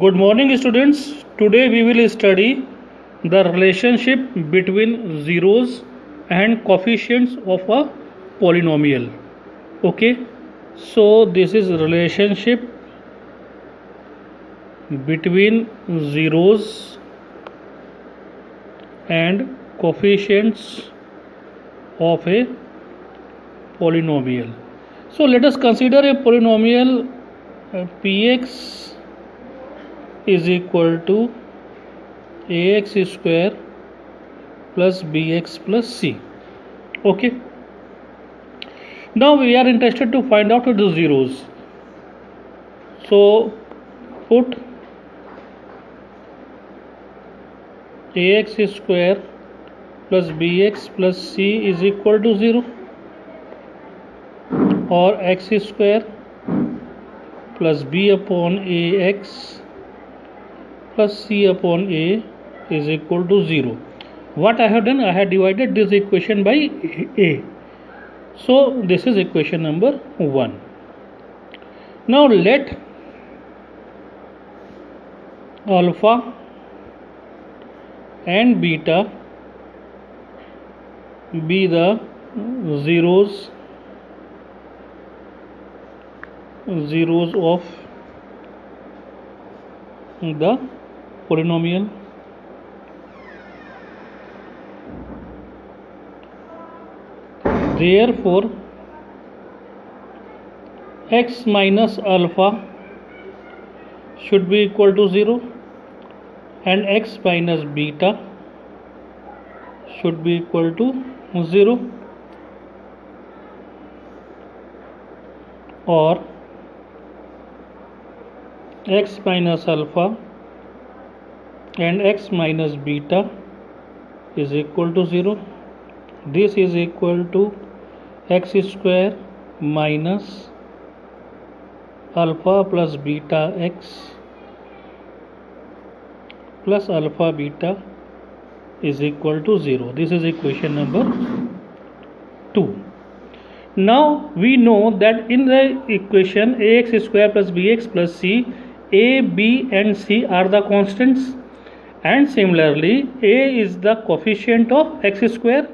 Good morning, students. Today we will study the relationship between zeros and coefficients of a polynomial. Okay, so this is relationship between zeros and coefficients of a polynomial. So let us consider a polynomial px is equal to ax square plus bx plus c. Okay, now we are interested to find out the zeros. So put ax square plus bx plus c is equal to 0, or x square plus b upon ax plus c upon a is equal to 0. What I have done, I have divided this equation by a. So this is equation number 1. Now let alpha and beta be the zeros of the polynomial. Therefore x minus alpha should be equal to 0 and x minus beta should be equal to 0, or x minus alpha and x minus beta is equal to 0. This is equal to x square minus alpha plus beta x plus alpha beta is equal to 0. This is equation number 2. Now we know that in the equation ax square plus bx plus c, a, b and c are the constants, and similarly a is the coefficient of x square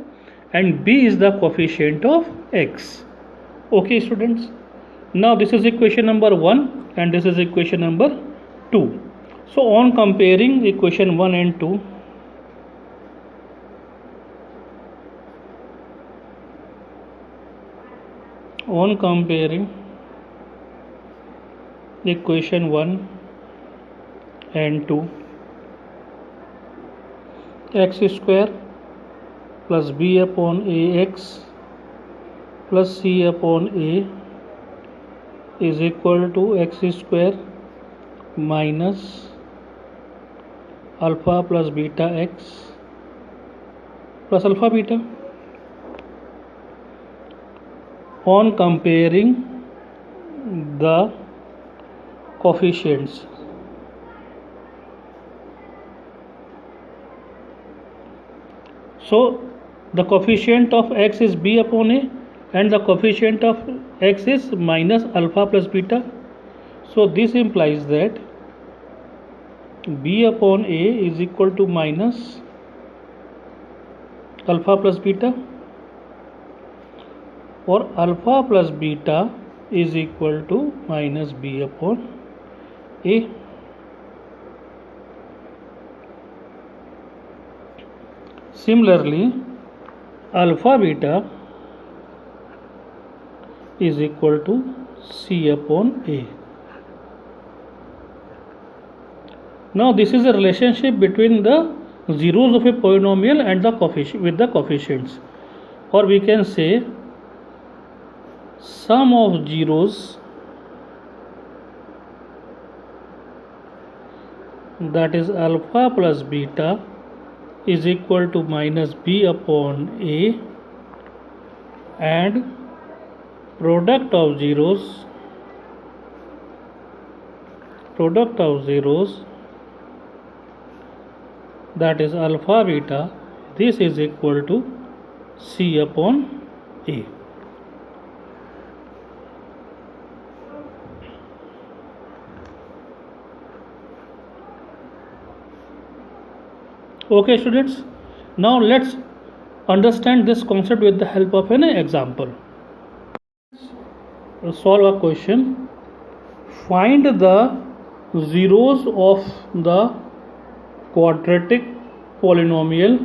and b is the coefficient of x. Okay students, now this is equation number 1 and this is equation number 2. So on comparing equation 1 and 2, on comparing equation 1 and 2, x square plus b upon ax plus c upon a is equal to x square minus alpha plus beta x plus alpha beta. On comparing the coefficients, so the coefficient of x is b upon a and the coefficient of x is minus alpha plus beta. So this implies that b upon a is equal to minus alpha plus beta, or alpha plus beta is equal to minus b upon a. Similarly, alpha beta is equal to c upon a. Now this is a relationship between the zeros of a polynomial and the coefficient with the coefficients, or we can say sum of zeros, that is alpha plus beta, is equal to minus b upon a, and product of zeros that is alpha beta, this is equal to c upon a. Okay students, now let's understand this concept with the help of an example. Solve a question. Find the zeros of the quadratic polynomial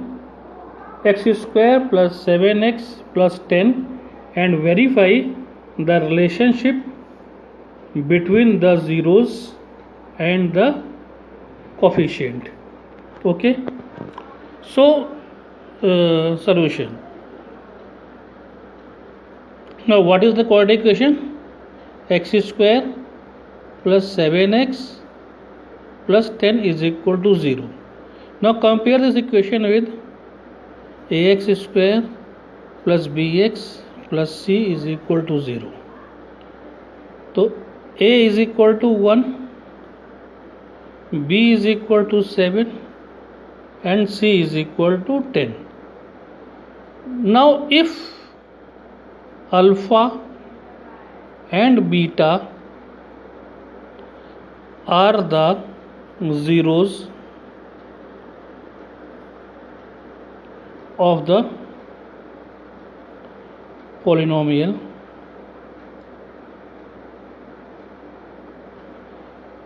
x square plus 7x plus 10 and verify the relationship between the zeros and the coefficient. Okay, so solution. Now what is the quadratic equation? X square plus 7x plus 10 is equal to 0. Now compare this equation with ax square plus bx plus c is equal to 0. So a is equal to 1, b is equal to 7 and c is equal to 10. Now if alpha and beta are the zeros of the polynomial,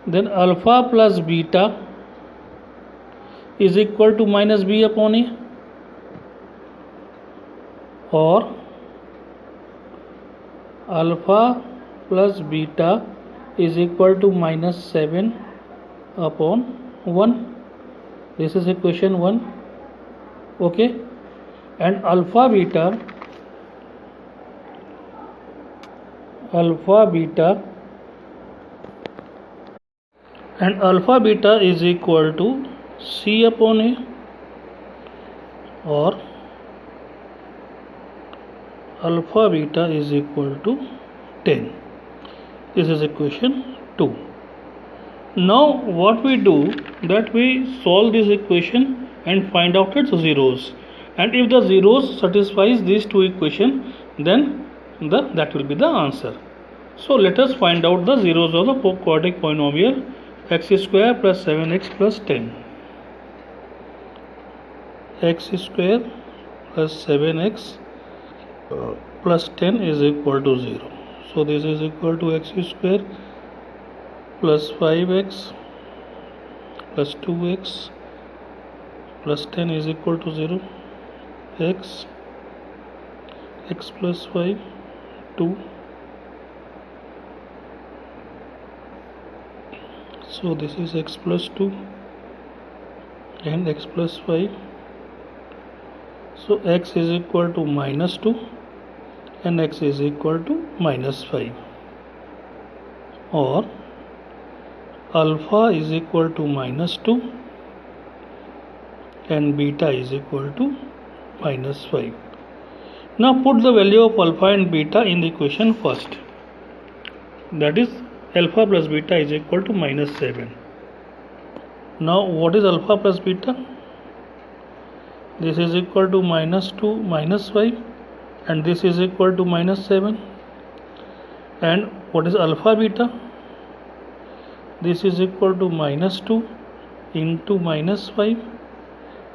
then alpha plus beta is equal to minus b upon a, or alpha plus beta is equal to minus 7 upon 1. This is equation 1. Okay, and alpha beta is equal to c upon a, or alpha beta is equal to 10. This is equation 2. Now what we do, that we solve this equation and find out its zeros, and if the zeros satisfies these two equations, then that will be the answer. So let us find out the zeros of the quadratic polynomial x square plus 7x plus 10. X square plus 7x plus 10 is equal to 0. So this is equal to x square plus 5x plus 2x plus 10 is equal to 0. X plus 5, 2. So this is x plus 2 and x plus 5. So x is equal to minus 2 and x is equal to minus 5, or alpha is equal to minus 2 and beta is equal to minus 5. Now put the value of alpha and beta in the equation first. That is, alpha plus beta is equal to minus 7. Now what is alpha plus beta? This is equal to minus 2 minus 5, and this is equal to minus 7. And what is alpha beta? This is equal to minus 2 into minus 5,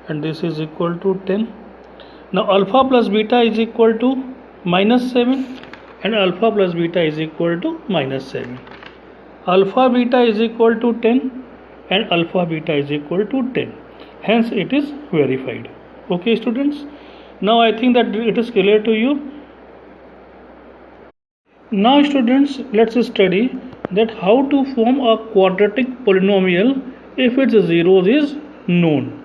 and this is equal to 10. Now alpha plus beta is equal to minus 7 and alpha plus beta is equal to minus 7. Alpha beta is equal to 10 and alpha beta is equal to 10. Hence it is verified. Okay students, now I think that it is clear to you. Now students, let's study that how to form a quadratic polynomial if its zeros is known.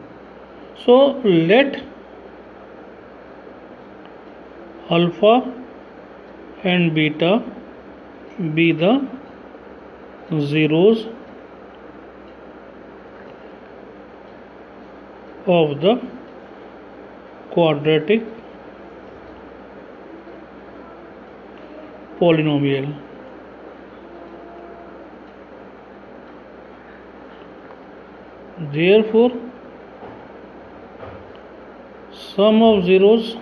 So let alpha and beta be the zeros of the quadratic polynomial. Therefore, sum of zeros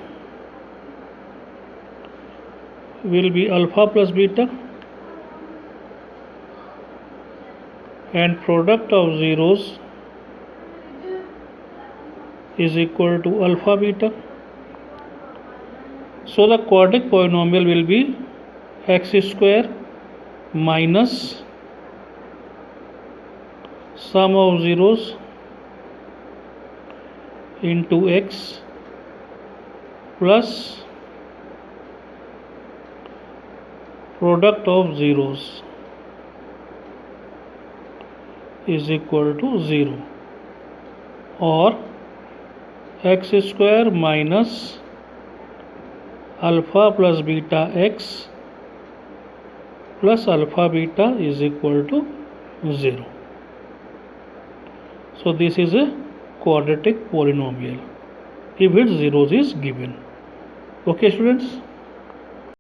will be alpha plus beta, and product of zeros is equal to alpha beta. So the quadratic polynomial will be x square minus sum of zeros into x plus product of zeros is equal to 0, or x square minus alpha plus beta x plus alpha beta is equal to 0. So this is a quadratic polynomial if its zeros is given. Okay students.